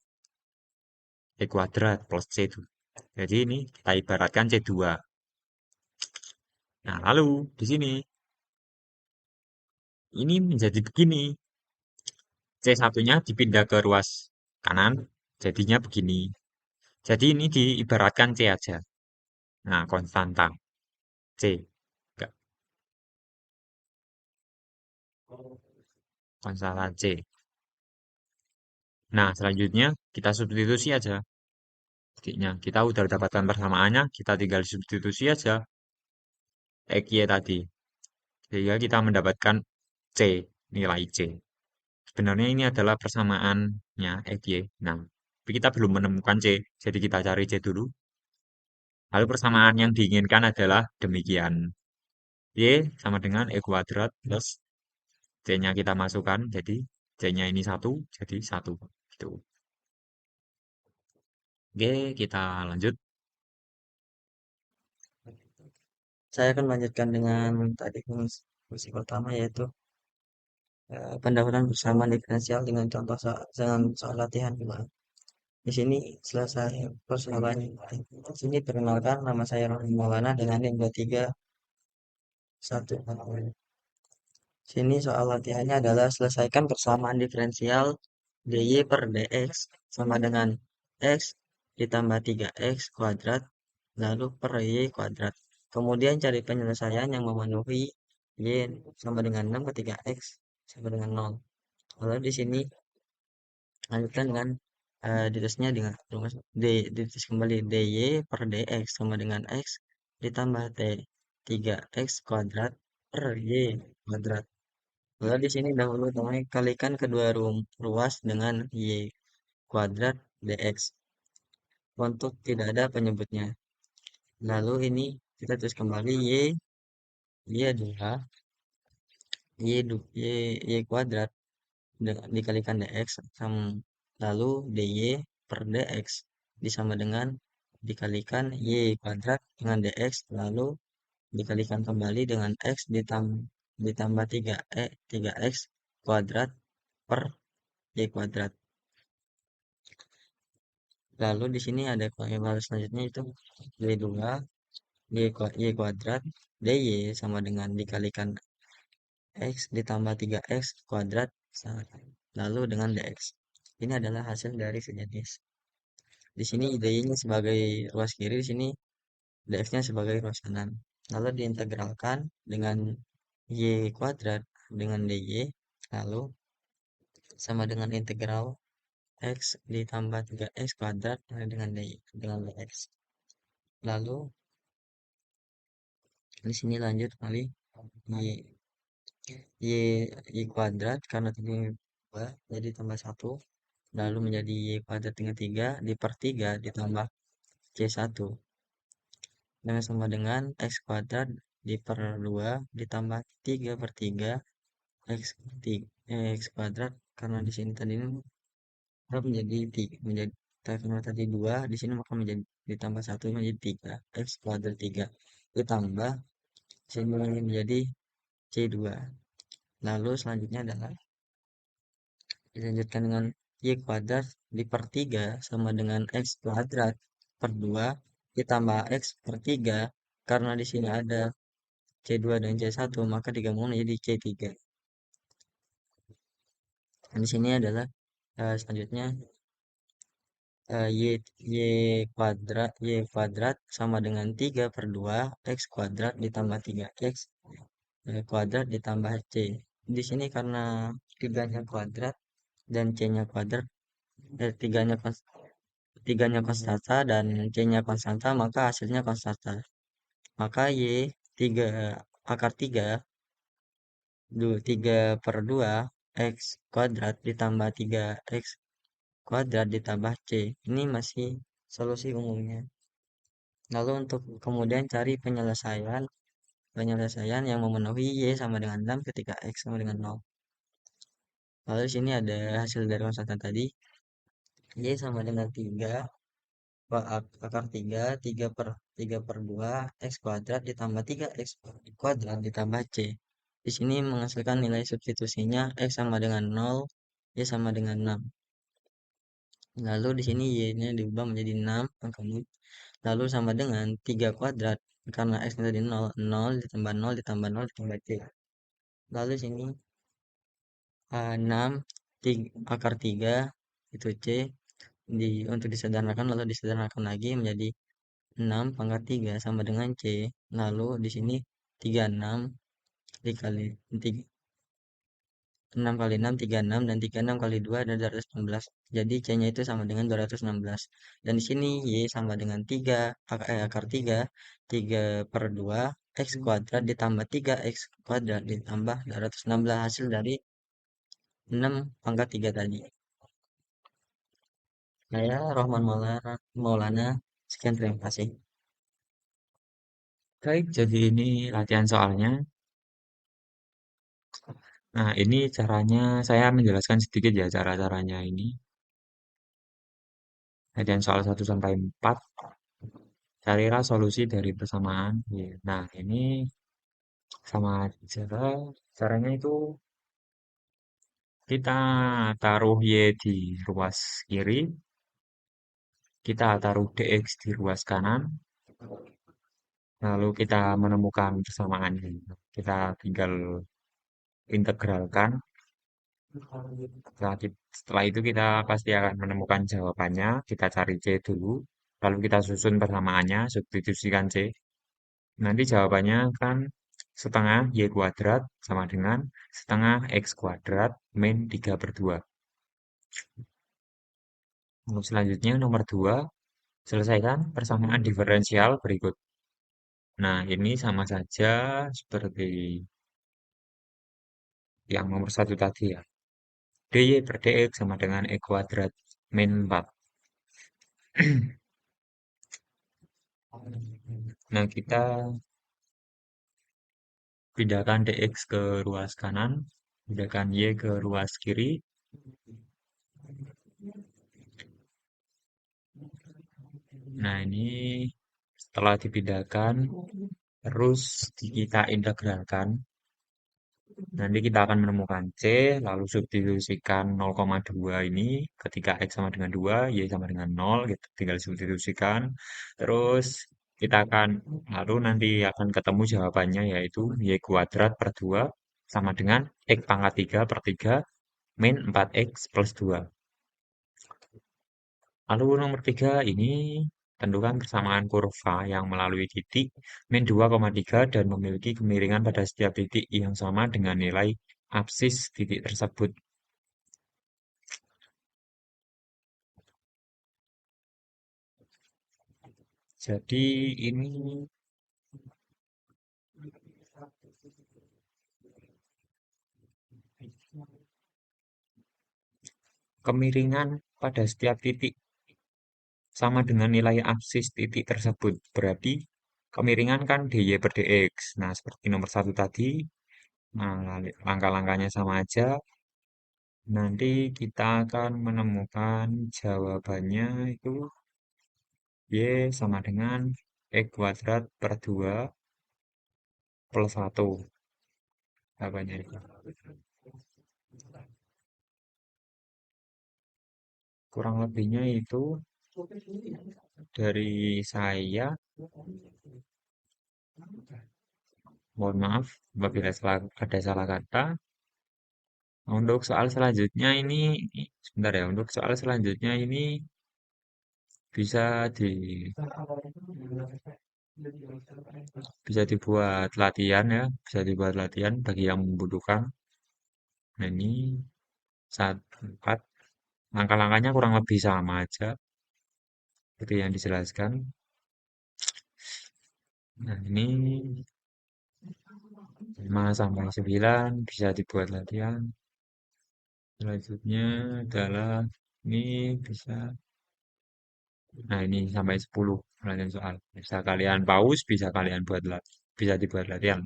E kuadrat plus C itu. Jadi ini kita ibaratkan C2. Nah, lalu di sini, ini menjadi begini. C1-nya dipindah ke ruas kanan, jadinya begini. Jadi ini diibaratkan C aja. Nah, konstanta C. Enggak, konstanta C. Nah, selanjutnya kita substitusi aja. Buktinya, kita udah dapatkan persamaannya, kita tinggal substitusi aja XY tadi. Sehingga kita mendapatkan C, nilai C. Sebenarnya ini adalah persamaannya XY. Nah, tapi kita belum menemukan C, jadi kita cari C dulu. Lalu persamaan yang diinginkan adalah demikian. Y sama dengan E kuadrat plus C-nya kita masukkan, jadi C-nya ini 1, jadi 1. Gitu. Oke, kita lanjut. Saya akan melanjutkan dengan tadi fungsi pertama, yaitu pendapatan persamaan diferensial dengan contoh dengan soal latihan 2. Di sini selesai persoalannya. Di sini perkenalkan, nama saya Rohman Maulana dengan NIM 231. Sini soal latihannya adalah selesaikan persamaan diferensial dy per dx sama dengan x ditambah 3x kuadrat lalu per y kuadrat. Kemudian cari penyelesaian yang memenuhi y sama dengan 6 ketika x sama dengan 0. Lalu di sini lanjutkan dengan ditulisnya dengan rumus ditulis kembali dy per dx sama dengan x ditambah 3x kuadrat per y kuadrat. Lalu di sini dahulu teman kalikan kedua ruas dengan y kuadrat dx untuk tidak ada penyebutnya. Lalu ini kita tulis kembali y adalah y kuadrat dikalikan dx sama lalu dy per dx disama dengan dikalikan y kuadrat dengan dx lalu dikalikan kembali dengan x ditambah 3x kuadrat per y kuadrat. Lalu di sini ada kuadrat selanjutnya itu y2 y kuadrat dy sama dengan dikalikan x ditambah 3x kuadrat lalu dengan dx. Ini adalah hasil dari sejenis. Di sini dy-nya sebagai ruas kiri, di sini dx-nya sebagai ruas kanan. Lalu diintegralkan dengan y kuadrat dengan dy lalu sama dengan integral x ditambah 3x kuadrat dengan dx. Lalu di sini lanjut kali y kuadrat karena tadi 2 jadi tambah 1 lalu menjadi y kuadrat dengan 3 per 3 ditambah c1 dengan sama dengan x kuadrat per 2 ditambah 3 per 3 x kuadrat karena di sini tadi ini menjadi 3 menjadi karena tadi 2 di sini maka menjadi ditambah 1 menjadi 3 x kuadrat 3 ditambah sini menjadi c2. Lalu selanjutnya adalah dilanjutkan dengan y kuadrat per 3 sama dengan x kuadrat per 2 ditambah x per 3 karena di sini ada c2 dan c1 maka digabung menjadi c3. Dan di sini adalah selanjutnya y kuadrat sama dengan 3 per 2 x kuadrat ditambah 3x kuadrat ditambah c. Di sini karena 3-nya kuadrat dan c-nya kuadrat, 3-nya konstanta dan c-nya konstanta maka hasilnya konstanta. Maka y 3 akar 3 per 2 x kuadrat ditambah 3x kuadrat ditambah c. Ini masih solusi umumnya. Lalu untuk kemudian cari penyelesaian yang memenuhi y sama dengan 6 ketika x sama dengan 0. Lalu di sini ada hasil dari konstanta tadi y sama dengan 3 akar 3, 3 per 2, X kuadrat ditambah 3, X kuadrat ditambah C. Di sini menghasilkan nilai substitusinya X sama dengan 0, Y sama dengan 6. Lalu di sini Y-nya diubah menjadi 6, lalu sama dengan 3 kuadrat, karena X-nya tadi 0, 0 ditambah 0 ditambah 0 ditambah C. Lalu sini 6, akar 3, itu C, untuk disederhanakan, lalu disederhanakan lagi menjadi 6 pangkat 3 sama dengan C. Lalu di sini 36 dikali 6 kali 6, 36, dan 36 kali 2 adalah 216. Jadi C-nya itu sama dengan 216. Dan di sini Y sama dengan 3, akar 3, 3 per 2, X kuadrat ditambah 3, X kuadrat ditambah 216, hasil dari 6 pangkat 3 tadi. Saya Rohman Maulana, sekian, terima kasih. Baik, jadi ini latihan soalnya. Nah, ini caranya, saya menjelaskan sedikit ya cara-caranya ini. Latihan soal 1 sampai 4. Carilah solusi dari persamaan. Ya. Nah, ini sama caranya itu kita taruh Y di ruas kiri, kita taruh DX di ruas kanan, lalu kita menemukan persamaannya. Kita tinggal integralkan. Setelah itu kita pasti akan menemukan jawabannya. Kita cari C dulu, lalu kita susun persamaannya, substitusikan C. Nanti jawabannya kan setengah Y kuadrat sama dengan setengah X kuadrat min 3 per 2. Untuk selanjutnya nomor 2, selesaikan persamaan diferensial berikut. Nah, ini sama saja seperti yang nomor 1 tadi ya. dy per dx sama dengan E kuadrat min 4. Nah, kita pindahkan dx ke ruas kanan, pindahkan y ke ruas kiri. Nah, ini setelah dipindahkan, terus kita integralkan. Nanti kita akan menemukan C, lalu substitusikan 0,2 ini ketika X sama dengan 2, Y sama dengan 0, gitu. Tinggal substitusikan. Terus kita akan, lalu nanti akan ketemu jawabannya yaitu Y kuadrat per 2 sama dengan X pangkat 3 per 3 min 4X plus 2. Lalu nomor 3 ini tentukan persamaan kurva yang melalui titik min 2,3 dan memiliki kemiringan pada setiap titik yang sama dengan nilai absis titik tersebut. Jadi ini kemiringan pada setiap titik sama dengan nilai absis titik tersebut. Berarti kemiringan kan dy per dx. Nah, seperti nomor 1 tadi, nah, langkah-langkahnya sama aja. Nanti kita akan menemukan jawabannya itu Y sama dengan X kuadrat per 2 plus 1. Jawabannya itu. Kurang lebihnya itu dari saya. Mohon maaf apabila ada salah kata. Untuk soal selanjutnya ini, sebentar ya, untuk soal selanjutnya ini bisa di bisa dibuat latihan ya, bisa dibuat latihan bagi yang membutuhkan. Nah, ini 4, langkah-langkahnya kurang lebih sama aja seperti yang dijelaskan. Nah, ini 5 sampai 9 bisa dibuat latihan. Selanjutnya adalah ini bisa, nah ini sampai 10 latihan soal. Bisa kalian pause, bisa kalian bisa dibuat latihan.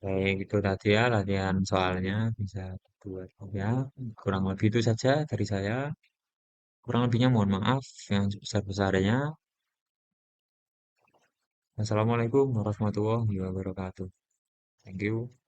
Baik, itu tadi ya latihan soalnya bisa dibuat ya. Kurang lebih itu saja dari saya. Kurang lebihnya mohon maaf yang sebesar-besarnya. Wassalamualaikum warahmatullahi wabarakatuh. Thank you.